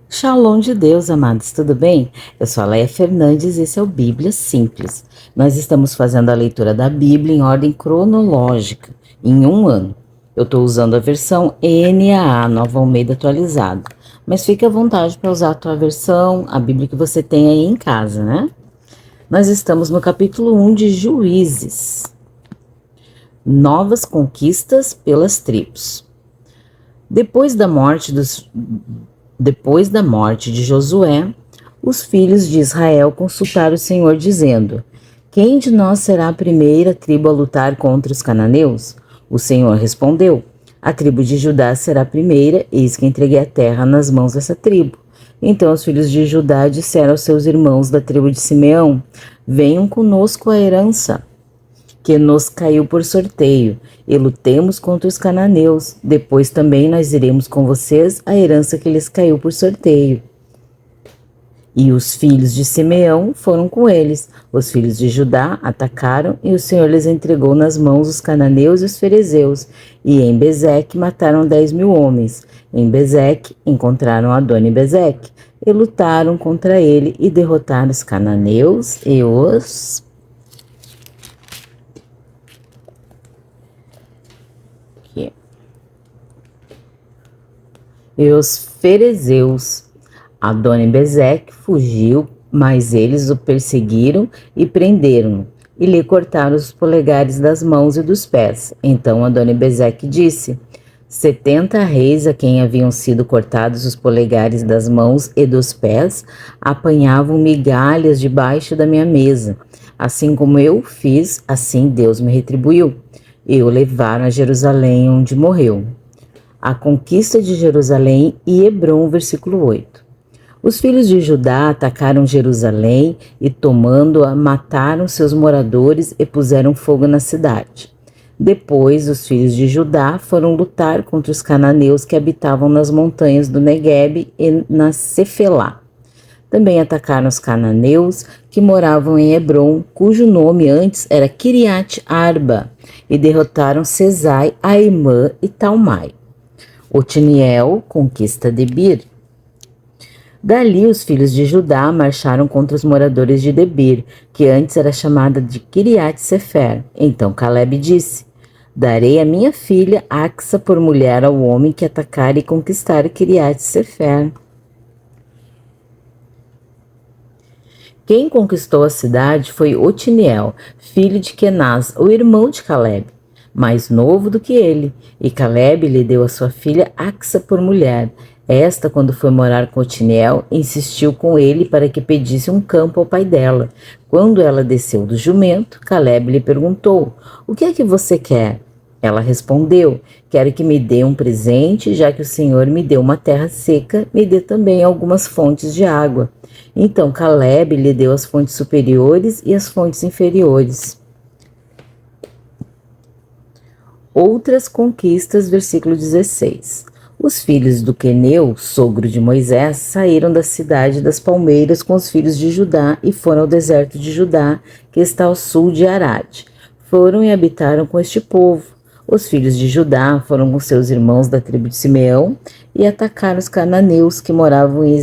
Shalom de Deus, amados, tudo bem? Eu sou a Leia Fernandes e esse é o Bíblia Simples. Nós estamos fazendo a leitura da Bíblia em ordem cronológica, em um ano. Eu estou usando a versão NAA, Nova Almeida Atualizada. Mas fique à vontade para usar a tua versão, a Bíblia que você tem aí em casa, né? Nós estamos no capítulo 1 de Juízes. Novas conquistas pelas tribos. Depois da morte de Josué, os filhos de Israel consultaram o Senhor, dizendo: Quem de nós será a primeira tribo a lutar contra os cananeus? O Senhor respondeu: A tribo de Judá será a primeira, eis que entreguei a terra nas mãos dessa tribo. Então os filhos de Judá disseram aos seus irmãos da tribo de Simeão: Venham conosco à herança que nos caiu por sorteio, e lutemos contra os cananeus. Depois também nós iremos com vocês a herança que lhes caiu por sorteio. E os filhos de Simeão foram com eles. Os filhos de Judá atacaram, e o Senhor lhes entregou nas mãos os cananeus e os ferezeus. E em Bezeque mataram 10.000 homens. Em Bezeque encontraram Adoni-Bezeque, e lutaram contra ele, e derrotaram os cananeus e os ferezeus. Adoni-Bezeque fugiu, mas eles o perseguiram e prenderam-no, e lhe cortaram os polegares das mãos e dos pés. Então Adoni-Bezeque disse: 70 reis a quem haviam sido cortados os polegares das mãos e dos pés apanhavam migalhas debaixo da minha mesa. Assim como eu fiz, assim Deus me retribuiu. E o levaram a Jerusalém, onde morreu. A conquista de Jerusalém e Hebrom, versículo 8. Os filhos de Judá atacaram Jerusalém e, tomando-a, mataram seus moradores e puseram fogo na cidade. Depois, os filhos de Judá foram lutar contra os cananeus que habitavam nas montanhas do Neguebe e na Cefelá. Também atacaram os cananeus que moravam em Hebrom, cujo nome antes era Kiriat Arba, e derrotaram Sesai, Aimã e Talmai. Otiniel conquista Debir. Dali os filhos de Judá marcharam contra os moradores de Debir, que antes era chamada de Kiriat Sefer. Então Caleb disse: Darei a minha filha Axa por mulher ao homem que atacar e conquistar Kiriat Sefer. Quem conquistou a cidade foi Otiniel, filho de Kenaz, o irmão de Caleb, mais novo do que ele, e Caleb lhe deu a sua filha Axa por mulher. Esta, quando foi morar com Otiniel, insistiu com ele para que pedisse um campo ao pai dela. Quando ela desceu do jumento, Caleb lhe perguntou: O que é que você quer? Ela respondeu: Quero que me dê um presente, já que o Senhor me deu uma terra seca, me dê também algumas fontes de água. Então Caleb lhe deu as fontes superiores e as fontes inferiores. Outras conquistas, versículo 16. Os filhos do Queneu, sogro de Moisés, saíram da cidade das palmeiras com os filhos de Judá e foram ao deserto de Judá, que está ao sul de Arade. Foram e habitaram com este povo. Os filhos de Judá foram com seus irmãos da tribo de Simeão e atacaram os cananeus que moravam em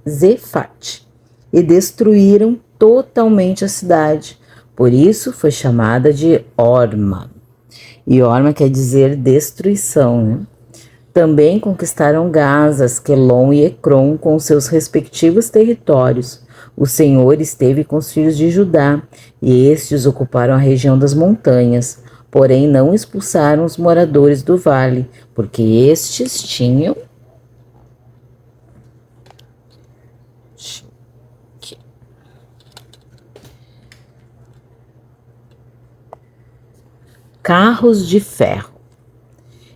Zefate e destruíram totalmente a cidade. Por isso foi chamada de Orma. E Orma quer dizer destruição, né? Também conquistaram Gaza, Asquelon e Ecrom com seus respectivos territórios. O Senhor esteve com os filhos de Judá, e estes ocuparam a região das montanhas, porém não expulsaram os moradores do vale, porque estes tinham carros de ferro.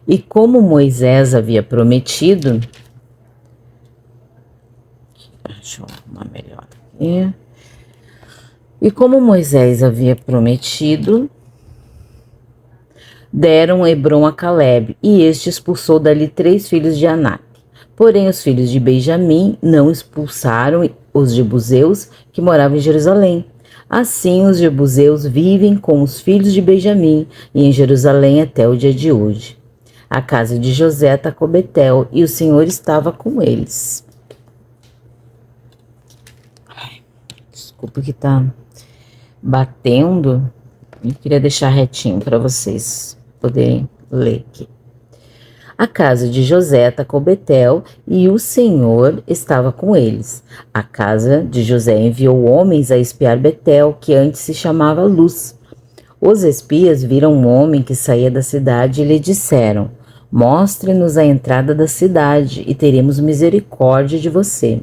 E como Moisés havia prometido, deixa eu arrumar melhor aqui. E como Moisés havia prometido, deram Hebrom a Caleb, e este expulsou dali 3 filhos de Anak. Porém, os filhos de Benjamim não expulsaram os jebuseus que moravam em Jerusalém. Assim, os jebuseus vivem com os filhos de Benjamim e em Jerusalém até o dia de hoje. A casa de José atacou Betel, e o Senhor estava com eles. Desculpa que tá batendo. Eu queria deixar retinho para vocês poderem ler aqui. A casa de José atacou Betel e o Senhor estava com eles. A casa de José enviou homens a espiar Betel, que antes se chamava Luz. Os espias viram um homem que saía da cidade e lhe disseram: Mostre-nos a entrada da cidade e teremos misericórdia de você.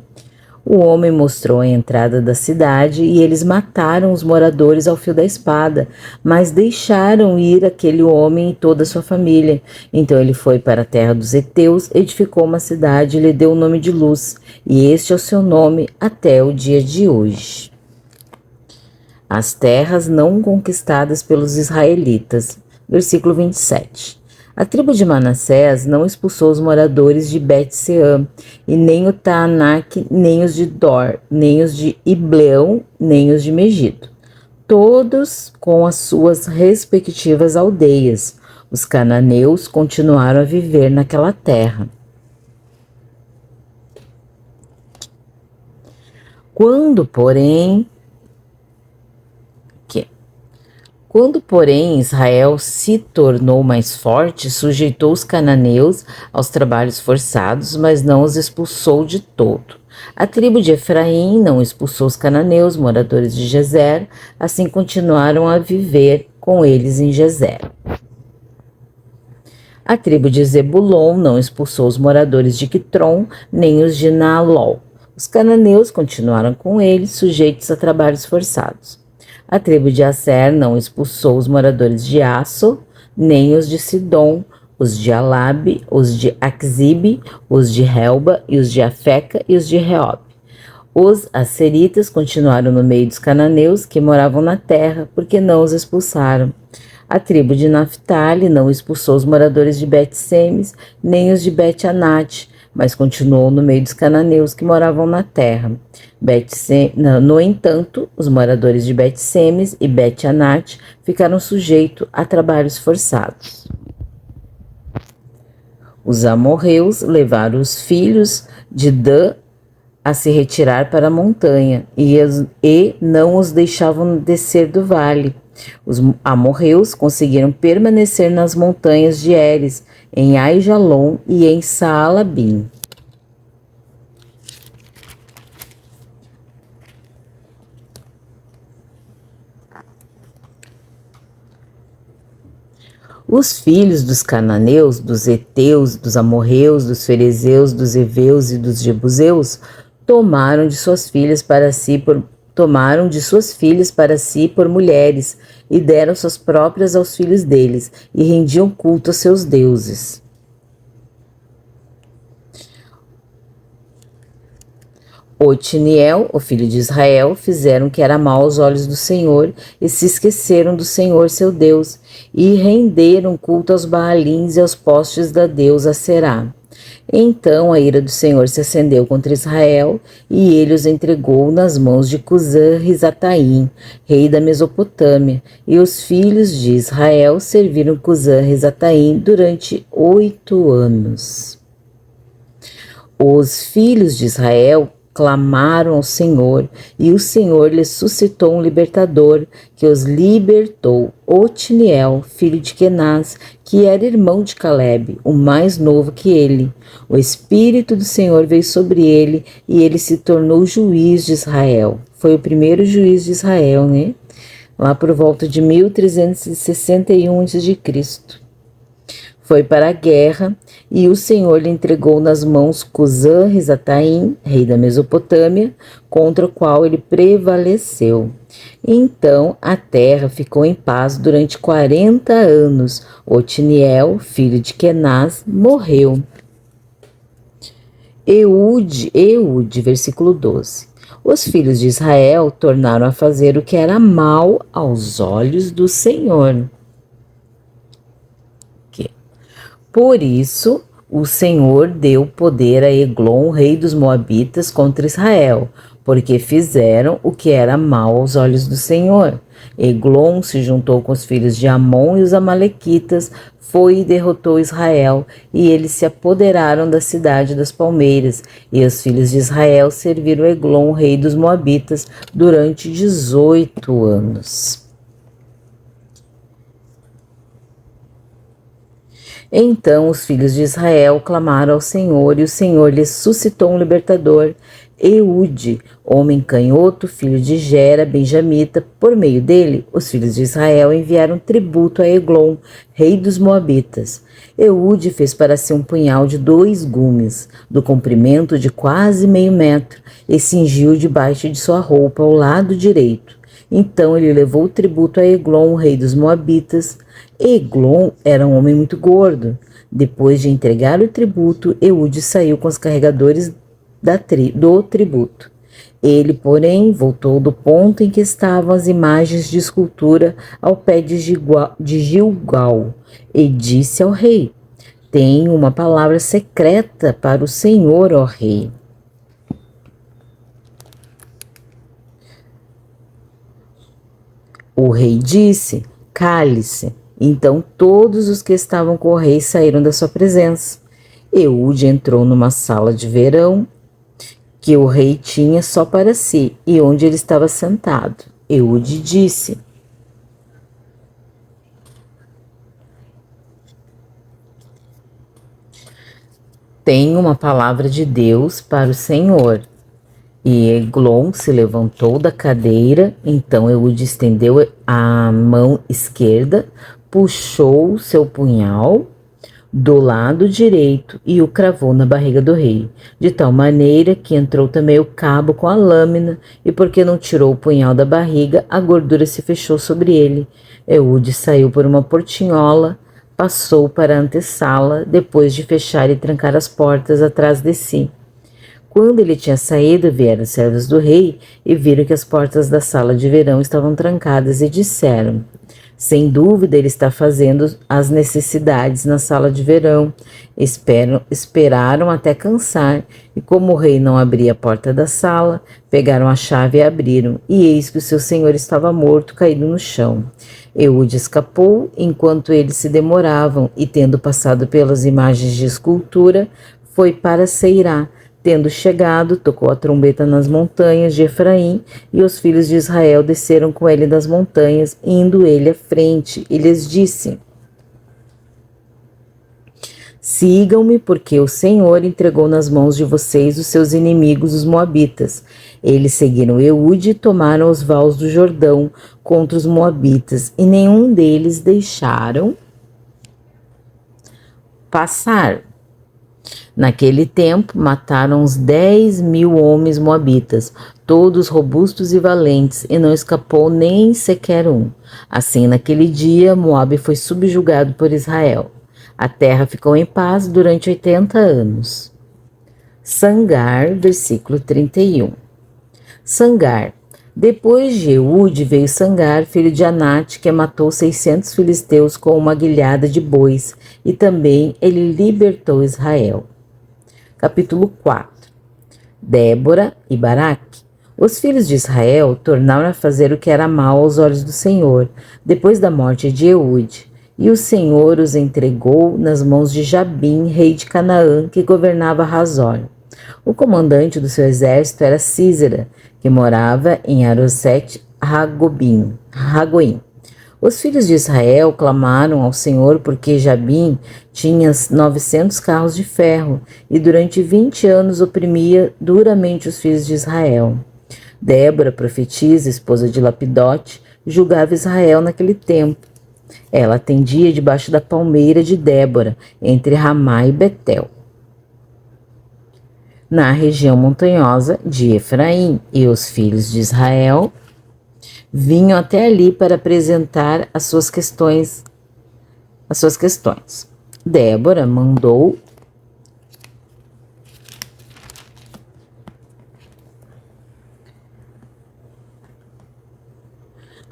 O homem mostrou a entrada da cidade e eles mataram os moradores ao fio da espada, mas deixaram ir aquele homem e toda a sua família. Então ele foi para a terra dos heteus, edificou uma cidade e lhe deu o nome de Luz, e este é o seu nome até o dia de hoje. As terras não conquistadas pelos israelitas. Versículo 27. A tribo de Manassés não expulsou os moradores de Bet-Seã, e nem o Taanak, nem os de Dor, nem os de Ibleão, nem os de Megido. Todos com as suas respectivas aldeias. Os cananeus continuaram a viver naquela terra. Quando, porém, Israel se tornou mais forte, sujeitou os cananeus aos trabalhos forçados, mas não os expulsou de todo. A tribo de Efraim não expulsou os cananeus, moradores de Gezer, assim continuaram a viver com eles em Gezer. A tribo de Zebulon não expulsou os moradores de Quitron, nem os de Naalol. Os cananeus continuaram com eles, sujeitos a trabalhos forçados. A tribo de Asser não expulsou os moradores de Aço, nem os de Sidom, os de Alabe, os de Axibe, os de Helba, e os de Afeca e os de Reob. Os asseritas continuaram no meio dos cananeus que moravam na terra, porque não os expulsaram. A tribo de Naphtali não expulsou os moradores de Bet-Semes, nem os de Bet-Anate, mas continuou no meio dos cananeus que moravam na terra. No entanto, os moradores de Bet-Semes e Bet-Anate ficaram sujeitos a trabalhos forçados. Os amorreus levaram os filhos de Dan a se retirar para a montanha e não os deixavam descer do vale. Os amorreus conseguiram permanecer nas montanhas de Eres, em Aijalon e em Saalabim. Os filhos dos cananeus, dos heteus, dos amorreus, dos ferezeus, dos heveus e dos jebuseus tomaram de suas filhas para si por mulheres e deram suas próprias aos filhos deles e rendiam culto aos seus deuses. Otiniel, o filho de Israel, fizeram o que era mal aos olhos do Senhor e se esqueceram do Senhor seu Deus e renderam culto aos Baalins e aos postes da deusa Será. Então a ira do Senhor se acendeu contra Israel e ele os entregou nas mãos de Cusã-Risataim, rei da Mesopotâmia, e os filhos de Israel serviram Cusã-Risataim durante 8 anos. Os filhos de Israel clamaram ao Senhor, e o Senhor lhes suscitou um libertador, que os libertou, Otiniel, filho de Kenaz, que era irmão de Calebe, o mais novo que ele. O Espírito do Senhor veio sobre ele, e ele se tornou juiz de Israel. Foi o primeiro juiz de Israel, né? Lá por volta de 1361 a.C. Foi para a guerra, e o Senhor lhe entregou nas mãos Cusã-Risataim, rei da Mesopotâmia, contra o qual ele prevaleceu. Então a terra ficou em paz durante 40 anos. Otiniel, filho de Kenaz, morreu. Eude, versículo 12. Os filhos de Israel tornaram a fazer o que era mal aos olhos do Senhor. Por isso, o Senhor deu poder a Eglon, rei dos Moabitas, contra Israel, porque fizeram o que era mal aos olhos do Senhor. Eglon se juntou com os filhos de Amon e os amalequitas, foi e derrotou Israel, e eles se apoderaram da cidade das palmeiras, e os filhos de Israel serviram Eglon, rei dos Moabitas, durante 18 anos. Então os filhos de Israel clamaram ao Senhor, e o Senhor lhes suscitou um libertador, Eude, homem canhoto, filho de Gera, benjamita. Por meio dele, os filhos de Israel enviaram tributo a Eglon, rei dos Moabitas. Eude fez para si um punhal de 2 gumes, do comprimento de quase meio metro, e cingiu debaixo de sua roupa ao lado direito. Então ele levou o tributo a Eglon, rei dos Moabitas. Eglon era um homem muito gordo. Depois de entregar o tributo, Eude saiu com os carregadores do tributo. Ele, porém, voltou do ponto em que estavam as imagens de escultura ao pé de Gilgal e disse ao rei: Tenho uma palavra secreta para o Senhor, ó rei. O rei disse: Cale-se. Então todos os que estavam com o rei saíram da sua presença. Eude entrou numa sala de verão que o rei tinha só para si e onde ele estava sentado. Eude disse: Tenho uma palavra de Deus para o Senhor. E Eglon se levantou da cadeira, então Eude estendeu a mão esquerda, puxou seu punhal do lado direito e o cravou na barriga do rei, de tal maneira que entrou também o cabo com a lâmina, e porque não tirou o punhal da barriga, a gordura se fechou sobre ele. Eude saiu por uma portinhola, passou para a antessala, depois de fechar e trancar as portas atrás de si. Quando ele tinha saído, vieram os servos do rei e viram que as portas da sala de verão estavam trancadas e disseram: Sem dúvida ele está fazendo as necessidades na sala de verão. Esperaram até cansar, e como o rei não abria a porta da sala, pegaram a chave e abriram, e eis que o seu senhor estava morto, caído no chão. Eude escapou enquanto eles se demoravam, e tendo passado pelas imagens de escultura, foi para Seirá. Tendo chegado, tocou a trombeta nas montanhas de Efraim, e os filhos de Israel desceram com ele das montanhas, indo ele à frente, e lhes disse: Sigam-me, porque o Senhor entregou nas mãos de vocês os seus inimigos, os moabitas. Eles seguiram Eude e tomaram os vales do Jordão contra os moabitas, e nenhum deles deixaram passar. Naquele tempo, mataram uns 10.000 homens moabitas, todos robustos e valentes, e não escapou nem sequer um. Assim, naquele dia, Moabe foi subjugado por Israel. A terra ficou em paz durante 80 anos. Sangar, versículo 31. Sangar. Depois de Eude veio Sangar, filho de Anate, que matou 600 filisteus com uma guilhada de bois, e também ele libertou Israel. Capítulo 4. Débora e Baraque. Os filhos de Israel tornaram a fazer o que era mal aos olhos do Senhor, depois da morte de Eude, e o Senhor os entregou nas mãos de Jabim, rei de Canaã, que governava Hazor. O comandante do seu exército era Sísera, que morava em Aroset-Ragoim. Os filhos de Israel clamaram ao Senhor porque Jabim tinha 900 carros de ferro e durante 20 anos oprimia duramente os filhos de Israel. Débora, profetisa, esposa de Lapidote, julgava Israel naquele tempo. Ela atendia debaixo da palmeira de Débora, entre Ramá e Betel, na região montanhosa de Efraim, e os filhos de Israel vinham até ali para apresentar as suas questões. Débora mandou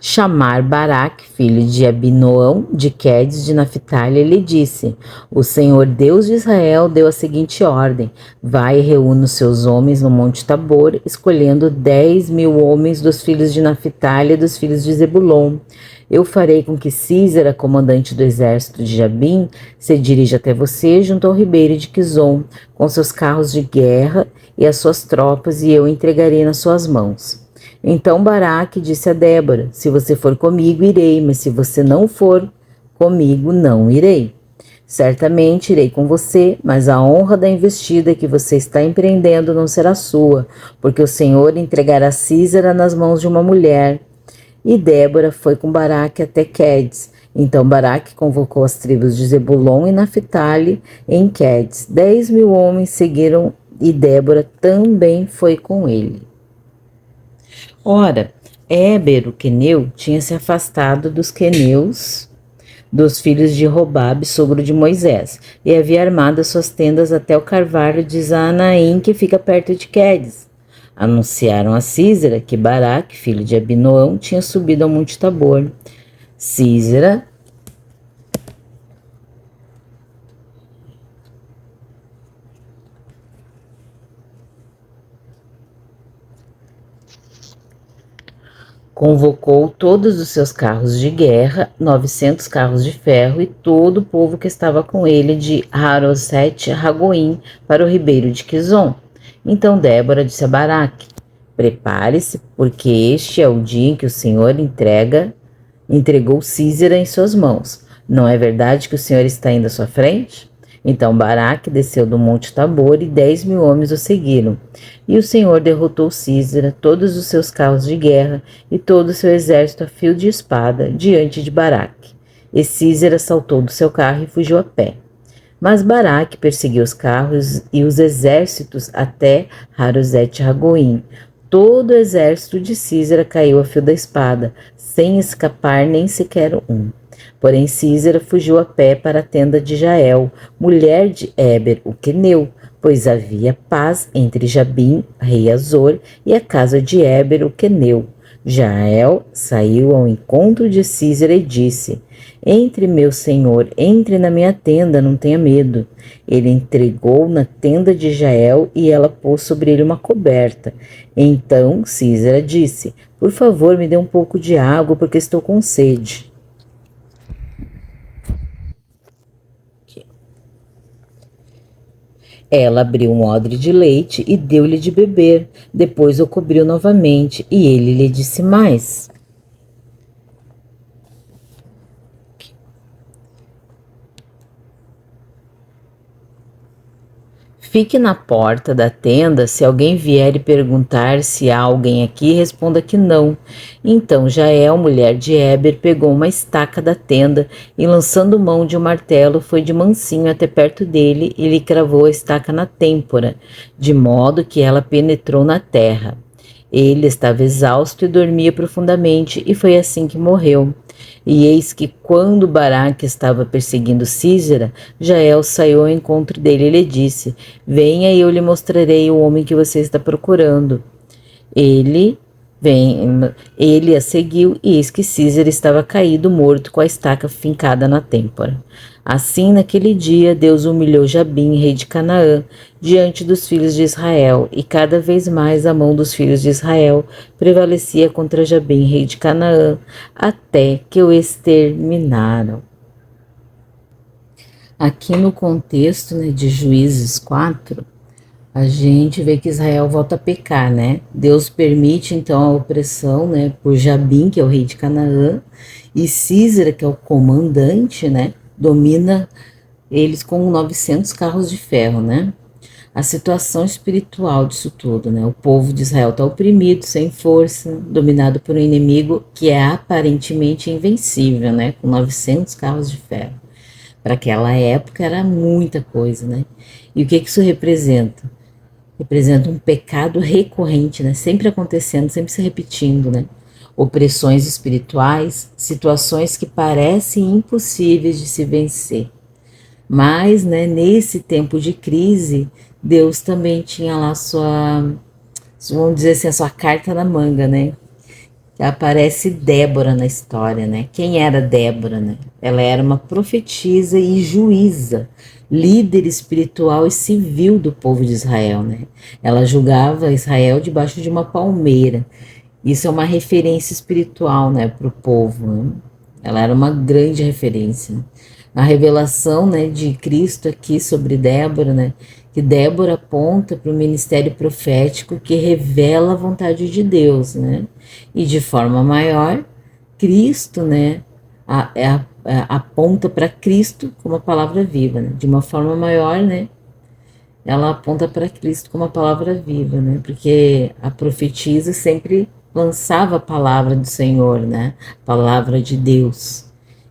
chamar Baraque, filho de Abinoão, de Quedes de Naphtali, ele disse: O Senhor Deus de Israel deu a seguinte ordem: vai e reúne os seus homens no Monte Tabor, escolhendo 10.000 homens dos filhos de Naphtali e dos filhos de Zebulon. Eu farei com que Císera, comandante do exército de Jabim, se dirija até você junto ao ribeiro de Quizon, com seus carros de guerra e as suas tropas, e eu entregarei nas suas mãos. Então Baraque disse a Débora: se você for comigo, irei, mas se você não for comigo, não irei. Certamente irei com você, mas a honra da investida que você está empreendendo não será sua, porque o Senhor entregará Císera nas mãos de uma mulher. E Débora foi com Baraque até Quedes. Então Baraque convocou as tribos de Zebulon e Naphtali em Quedes. 10.000 homens seguiram e Débora também foi com ele. Ora, Éber, o queneu, tinha se afastado dos queneus, dos filhos de Robabe, sogro de Moisés, e havia armado as suas tendas até o carvalho de Zaanaim, que fica perto de Quedes. Anunciaram a Císera que Baraque, filho de Abinoão, tinha subido ao Monte Tabor. Císera convocou todos os seus carros de guerra, 900 carros de ferro e todo o povo que estava com ele de Haroset Ragoim para o ribeiro de Quizon. Então Débora disse a Baraque: prepare-se, porque este é o dia em que o Senhor entregou Císera em suas mãos. Não é verdade que o Senhor está indo à sua frente? Então Baraque desceu do Monte Tabor e 10.000 homens o seguiram. E o Senhor derrotou Císera, todos os seus carros de guerra e todo o seu exército a fio de espada diante de Baraque. E Císera saltou do seu carro e fugiu a pé. Mas Baraque perseguiu os carros e os exércitos até Haroset Ragoim. Todo o exército de Císera caiu a fio da espada, sem escapar nem sequer um. Porém Císera fugiu a pé para a tenda de Jael, mulher de Éber, o queneu, pois havia paz entre Jabim, rei Azor, e a casa de Éber, o queneu. Jael saiu ao encontro de Císera e disse: entre, meu senhor, entre na minha tenda, não tenha medo. Ele entregou na tenda de Jael e ela pôs sobre ele uma coberta. Então Císera disse: por favor, me dê um pouco de água, porque estou com sede. Ela abriu um odre de leite e deu-lhe de beber. Depois o cobriu novamente e ele lhe disse mais: fique na porta da tenda, se alguém vier e perguntar se há alguém aqui, responda que não. Então Jael, mulher de Éber, pegou uma estaca da tenda e, lançando mão de um martelo, foi de mansinho até perto dele e lhe cravou a estaca na têmpora, de modo que ela penetrou na terra. Ele estava exausto e dormia profundamente, e foi assim que morreu. E eis que, quando Baraque estava perseguindo Císera, Jael saiu ao encontro dele e lhe disse: venha e eu lhe mostrarei o homem que você está procurando. Ele a seguiu, e eis que Císera estava caído, morto, com a estaca fincada na têmpora. Assim, naquele dia, Deus humilhou Jabim, rei de Canaã, diante dos filhos de Israel, e cada vez mais a mão dos filhos de Israel prevalecia contra Jabim, rei de Canaã, até que o exterminaram. Aqui no contexto, de Juízes 4, a gente vê que Israel volta a pecar, Deus permite, então, a opressão, por Jabim, que é o rei de Canaã, e Císera, que é o comandante, domina eles com 900 carros de ferro, A situação espiritual disso tudo, O povo de Israel está oprimido, sem força, dominado por um inimigo que é aparentemente invencível, com 900 carros de ferro. Para aquela época era muita coisa, E o que isso representa? Representa um pecado recorrente, sempre acontecendo, sempre se repetindo, Opressões espirituais, situações que parecem impossíveis de se vencer. Mas, nesse tempo de crise, Deus também tinha lá vamos dizer assim, a sua carta na manga, aparece Débora na história, né? Quem era Débora, né? Ela era uma profetisa e juíza, líder espiritual e civil do povo de Israel, né? Ela julgava Israel debaixo de uma palmeira. Isso é uma referência espiritual, né, para o povo, né? Ela era uma grande referência. A revelação, né, de Cristo aqui sobre Débora, né, que Débora aponta para o ministério profético que revela a vontade de Deus, né, e de forma maior, Cristo, né, aponta para Cristo como a palavra viva, né, de uma forma maior, né, ela aponta para Cristo como a palavra viva, né? Porque a profetisa sempre lançava a palavra do Senhor, né? A palavra de Deus.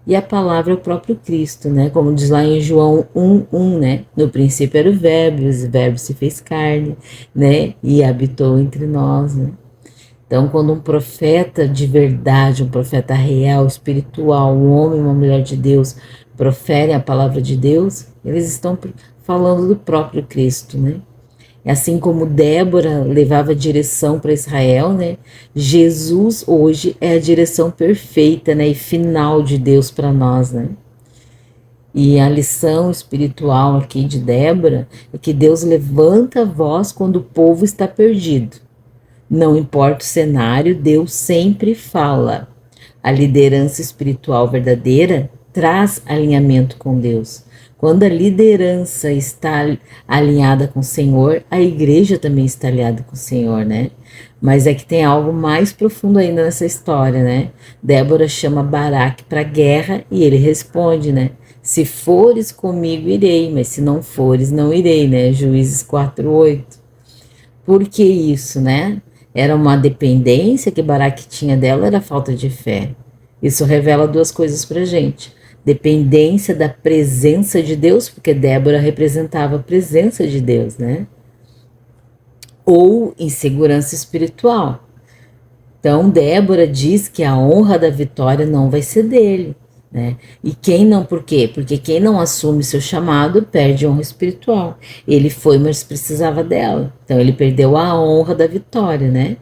E a palavra é o próprio Cristo, né? Como diz lá em João 1:1, né? No princípio era o Verbo se fez carne, né? E habitou entre nós, né? Então, quando um profeta de verdade, um profeta real, espiritual, um homem, uma mulher de Deus, proferem a palavra de Deus, eles estão falando do próprio Cristo, né? Assim como Débora levava a direção para Israel, né? Jesus hoje é a direção perfeita, né? E final de Deus para nós, né? E a lição espiritual aqui de Débora é que Deus levanta a voz quando o povo está perdido. Não importa o cenário, Deus sempre fala. A liderança espiritual verdadeira traz alinhamento com Deus. Quando a liderança está alinhada com o Senhor, a igreja também está alinhada com o Senhor, né? Mas é que tem algo mais profundo ainda nessa história, né? Débora chama Baraque para a guerra e ele responde, né? Se fores comigo, irei, mas se não fores, não irei, né? Juízes 4:8. Por que isso, né? Era uma dependência que Baraque tinha dela, era falta de fé. Isso revela duas coisas pra gente. Dependência da presença de Deus, porque Débora representava a presença de Deus, né? Ou insegurança espiritual. Então, Débora diz que a honra da vitória não vai ser dele, né? E quem não, por quê? Porque quem não assume seu chamado perde honra espiritual. Ele foi, mas precisava dela. Então, ele perdeu a honra da vitória, né?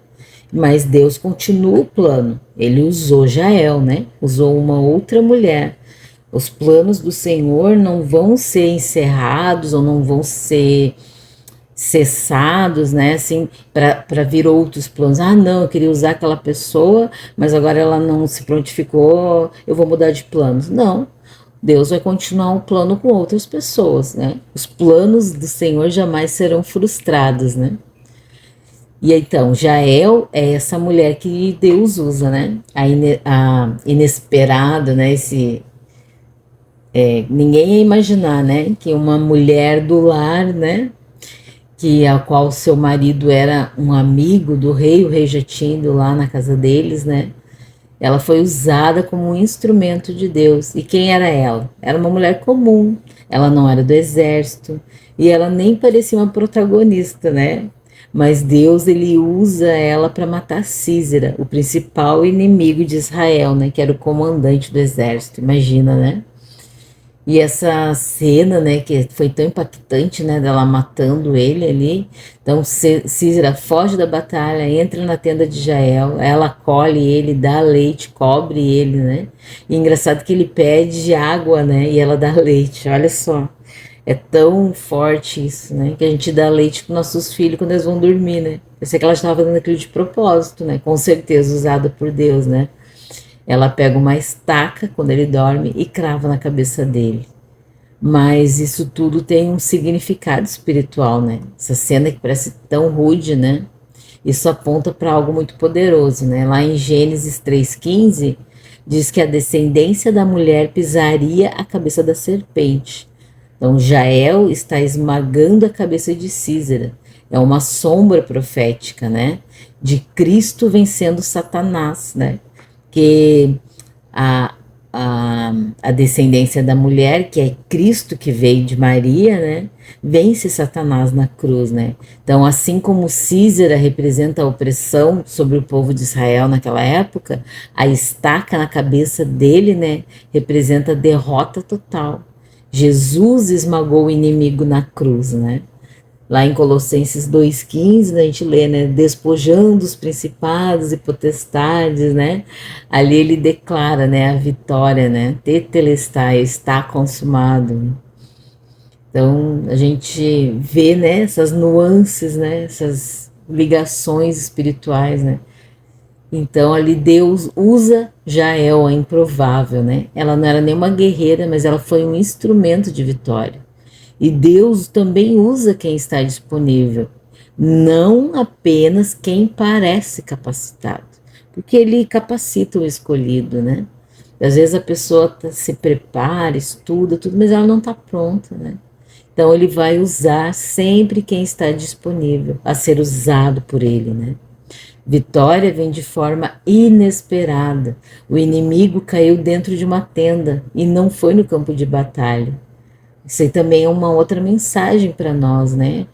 Mas Deus continua o plano. Ele usou Jael, né? Usou uma outra mulher. Os planos do Senhor não vão ser encerrados ou não vão ser cessados, né, assim, para vir outros planos. Ah, não, eu queria usar aquela pessoa, mas agora ela não se prontificou, eu vou mudar de planos. Não, Deus vai continuar um plano com outras pessoas, né? Os planos do Senhor jamais serão frustrados, né? E então, Jael é essa mulher que Deus usa, né? A inesperado, né? Ninguém ia imaginar, né? Que uma mulher do lar, né? Que a qual seu marido era um amigo do rei, o rei já tinha ido lá na casa deles, né? Ela foi usada como um instrumento de Deus. E quem era ela? Era uma mulher comum. Ela não era do exército e ela nem parecia uma protagonista, né? Mas Deus, ele usa ela para matar Císera, o principal inimigo de Israel, né? Que era o comandante do exército. Imagina, né? E essa cena, né, que foi tão impactante, né, dela matando ele ali. Então, Císera foge da batalha, entra na tenda de Jael, ela acolhe ele, dá leite, cobre ele, né? E engraçado que ele pede água, né, e ela dá leite, olha só. É tão forte isso, né, que a gente dá leite para nossos filhos quando eles vão dormir, né? Eu sei que ela estava fazendo aquilo de propósito, né, com certeza usada por Deus, né? Ela pega uma estaca quando ele dorme e crava na cabeça dele. Mas isso tudo tem um significado espiritual, né? Essa cena que parece tão rude, né? Isso aponta para algo muito poderoso, né? Lá em Gênesis 3:15 diz que a descendência da mulher pisaria a cabeça da serpente. Então Jael está esmagando a cabeça de Císera. É uma sombra profética, né? De Cristo vencendo Satanás, né? Que a, a descendência da mulher, que é Cristo que veio de Maria, né, vence Satanás na cruz, né? Então, assim como Císera representa a opressão sobre o povo de Israel naquela época, a estaca na cabeça dele, né, representa a derrota total. Jesus esmagou o inimigo na cruz, né? Lá em Colossenses 2,15, né, a gente lê, né, despojando os principados e potestades, né, ali ele declara, né, a vitória, né, tetelestai, está consumado. Então a gente vê, né, essas nuances, né, essas ligações espirituais, né. Então ali Deus usa Jael, a improvável, né. Ela não era nenhuma guerreira, mas ela foi um instrumento de vitória. E Deus também usa quem está disponível, não apenas quem parece capacitado, porque Ele capacita o escolhido, né? Às vezes a pessoa se prepara, estuda, tudo, mas ela não está pronta, né? Então Ele vai usar sempre quem está disponível a ser usado por Ele, né? Vitória vem de forma inesperada. O inimigo caiu dentro de uma tenda e não foi no campo de batalha. Isso aí também é uma outra mensagem para nós, né?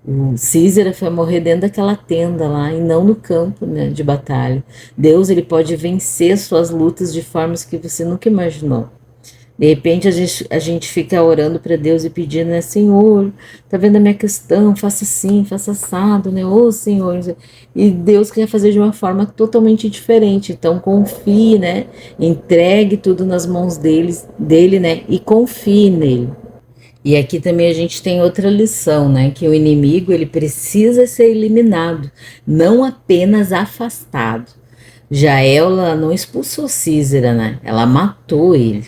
O Císera foi morrer dentro daquela tenda lá e não no campo, né, de batalha. Deus, ele pode vencer suas lutas de formas que você nunca imaginou. De repente a gente fica orando para Deus e pedindo, né, Senhor, tá vendo a minha questão? Faça assim, faça assado, né? Ô Senhor. E Deus quer fazer de uma forma totalmente diferente. Então confie, né? Entregue tudo nas mãos dele, né? E confie nele. E aqui também a gente tem outra lição, né? Que o inimigo ele precisa ser eliminado, não apenas afastado. Já ela não expulsou Císera, né? Ela matou ele.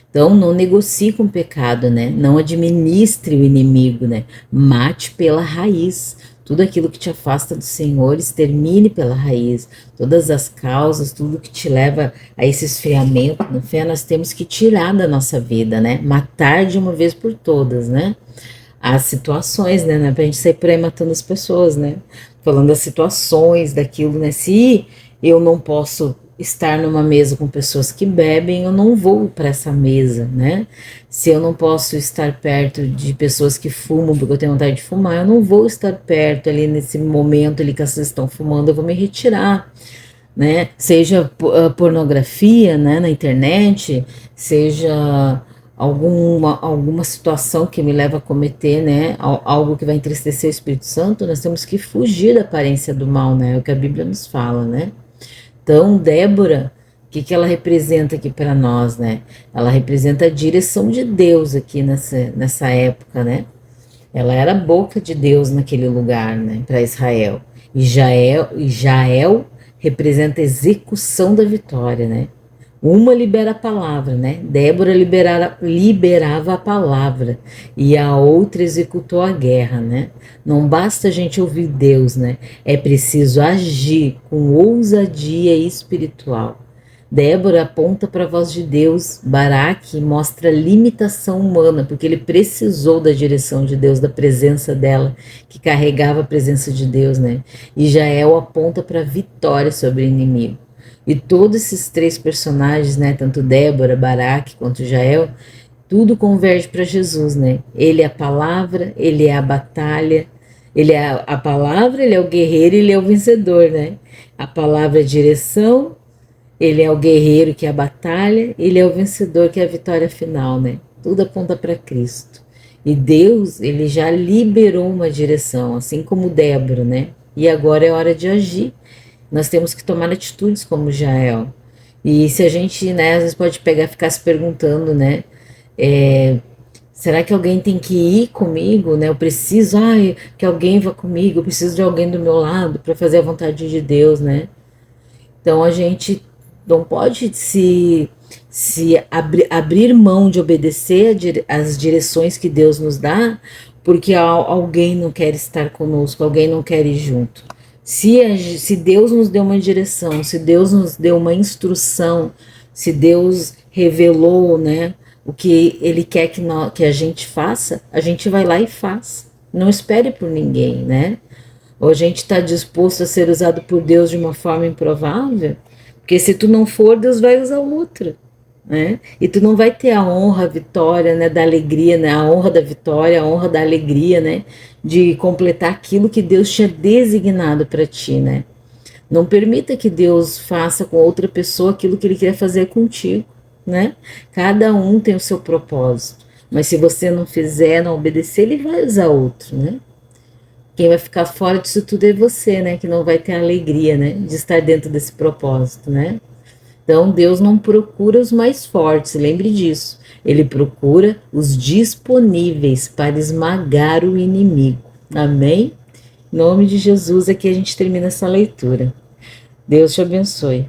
Então não negocie com o pecado, né? Não administre o inimigo, né? Mate pela raiz. Tudo aquilo que te afasta do Senhor, extermine pela raiz. Todas as causas, tudo que te leva a esse esfriamento na fé, nós temos que tirar da nossa vida, né? Matar de uma vez por todas, né? As situações, né? Não é pra gente sair por aí matando as pessoas, né? Falando das situações, daquilo, né? Se eu não posso estar numa mesa com pessoas que bebem, eu não vou para essa mesa, né? Se eu não posso estar perto de pessoas que fumam, porque eu tenho vontade de fumar, eu não vou estar perto ali nesse momento ali que elas estão fumando, eu vou me retirar, né? Seja pornografia, né, na internet, seja alguma situação que me leva a cometer, né, algo que vai entristecer o Espírito Santo, nós temos que fugir da aparência do mal, né? É o que a Bíblia nos fala, né? Então, Débora, o que ela representa aqui para nós, né? Ela representa a direção de Deus aqui nessa época, né? Ela era a boca de Deus naquele lugar, né? Para Israel. E Jael representa a execução da vitória, né? Uma libera a palavra, né? Débora liberava a palavra e a outra executou a guerra, né? Não basta a gente ouvir Deus, né? É preciso agir com ousadia espiritual. Débora aponta para a voz de Deus, Baraque mostra limitação humana, porque ele precisou da direção de Deus, da presença dela, que carregava a presença de Deus, né? E Jael aponta para a vitória sobre o inimigo. E todos esses três personagens, né, tanto Débora, Baraque quanto Jael, tudo converge para Jesus, né? Ele é a palavra, ele é a batalha, ele é a palavra, ele é o guerreiro, ele é o vencedor, né? A palavra é a direção, ele é o guerreiro que é a batalha, ele é o vencedor que é a vitória final, né? Tudo aponta para Cristo. E Deus, ele já liberou uma direção, assim como Débora, né? E agora é hora de agir. Nós temos que tomar atitudes como Jael. E se a gente, né, às vezes pode pegar e ficar se perguntando, né? Será que alguém tem que ir comigo, né? Eu preciso, que alguém vá comigo, eu preciso de alguém do meu lado para fazer a vontade de Deus, né? Então a gente não pode abrir mão de obedecer as direções que Deus nos dá, porque alguém não quer estar conosco, alguém não quer ir junto. Se Deus nos deu uma direção, se Deus nos deu uma instrução, se Deus revelou, né, o que Ele quer que a gente faça, a gente vai lá e faz. Não espere por ninguém, né? Ou a gente está disposto a ser usado por Deus de uma forma improvável? Porque se tu não for, Deus vai usar outra, né? E tu não vai ter a honra, a vitória, né, da alegria, né? A honra da vitória, a honra da alegria, né? De completar aquilo que Deus tinha designado para ti, né? Não permita que Deus faça com outra pessoa aquilo que Ele quer fazer contigo, né? Cada um tem o seu propósito. Mas se você não fizer, não obedecer, Ele vai usar outro, né? Quem vai ficar fora disso tudo é você, né? Que não vai ter a alegria, né? De estar dentro desse propósito, né? Então, Deus não procura os mais fortes, lembre disso. Ele procura os disponíveis para esmagar o inimigo. Amém? Em nome de Jesus, aqui a gente termina essa leitura. Deus te abençoe.